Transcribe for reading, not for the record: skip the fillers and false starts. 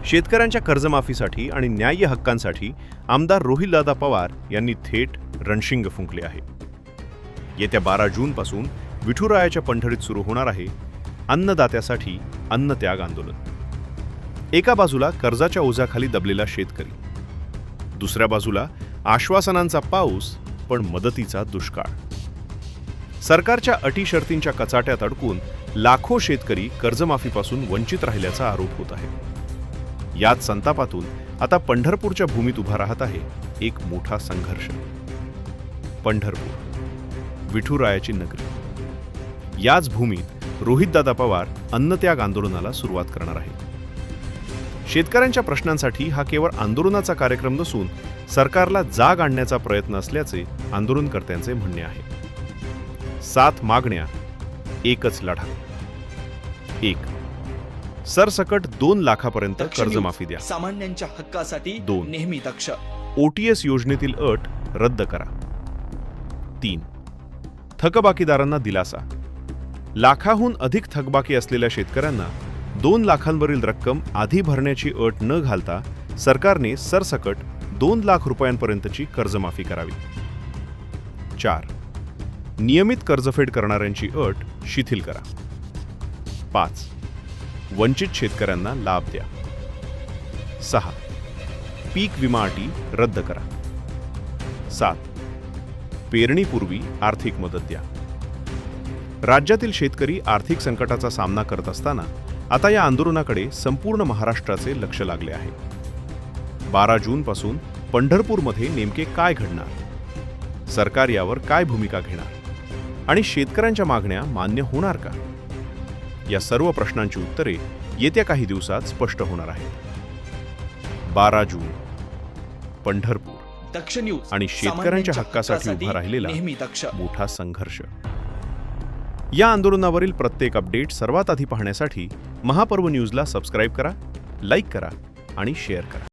शेतकऱ्यांच्या कर्जमाफीसाठी आणि न्याय्य हक्कांसाठी आमदार रोहितदादा पवार यांनी थेट रणशिंग फुंकले आहे. येत्या 12 जूनपासून विठुरायाच्या पंढरीत सुरू होणार आहे अन्नदात्यासाठी अन्नत्याग आंदोलन. एका बाजूला कर्जाच्या ओझ्याखाली दबलेला शेतकरी, दुसऱ्या बाजूला आश्वासनांचा पाऊस पण मदतीचा दुष्काळ. सरकारच्या अटी शर्तींच्या कचाट्यात अडकून लाखो शेतकरी कर्जमाफीपासून वंचित राहिल्याचा आरोप होत आहे. याच संतापातून आता पंढरपूरच्या भूमीत उभा राहत आहे एक मोठा संघर्ष. पंढरपूर, विठुरायाची नगरी. याच भूमीत रोहितदादा पवार अन्नत्याग आंदोलनाला सुरुवात करणार आहेत. शेतकऱ्यांच्या प्रश्नांसाठी हा केवळ आंदोलनाचा कार्यक्रम नसून सरकारला जाग आणण्याचा प्रयत्न असल्याचे आंदोलनकर्त्यांचे म्हणणे आहे. 7 मागण्या, एकच लढा. 1. सरसकट 2 लाखापर्यंत कर्जमाफी द्या. सामान्यांच्या हक्कासाठी 2. नेहमी दक्ष. OTS योजनेतील अट रद्द करा. 3. थकबाकीदारांना दिलासा. लाखाहून अधिक थकबाकी असलेल्या शेतकऱ्यांना 2 लाखांवरील रक्कम आधी भरण्याची अट न घालता सरकारने सरसकट 2 लाख रुपयांपर्यंतची कर्जमाफी करावी. 4. नियमित कर्जफेड करणाऱ्यांची अट शिथिल करा. 5. वंचित शेतकऱ्यांना लाभ द्या. 6. पीक विमा अटी रद्द करा. 7. पेरणीपूर्वी आर्थिक मदत द्या. राज्यातील शेतकरी आर्थिक संकटाचा सामना करत असताना आता या आंदोलनाकडे संपूर्ण महाराष्ट्राचे लक्ष लागले आहे. 12 जूनपासून पंढरपूरमध्ये नेमके काय घडणार, सरकार यावर काय भूमिका घेणार आणि शेतकऱ्यांच्या मागण्या मान्य होणार का, या सर्व प्रश्नांची उत्तरे येत्या काही दिवसात स्पष्ट होणार आहेत. 12 जून, पंढरपूर दक्ष न्यूज आणि शेतकऱ्यांच्या हक्कासाठी उभा राहिलेला नेहमी दक्ष. मोठा संघर्ष. या आंदोलनावरील प्रत्येक अपडेट सर्वात आधी पाहण्यासाठी महापर्व न्यूजला सबस्क्राईब करा, लाईक करा आणि शेअर करा.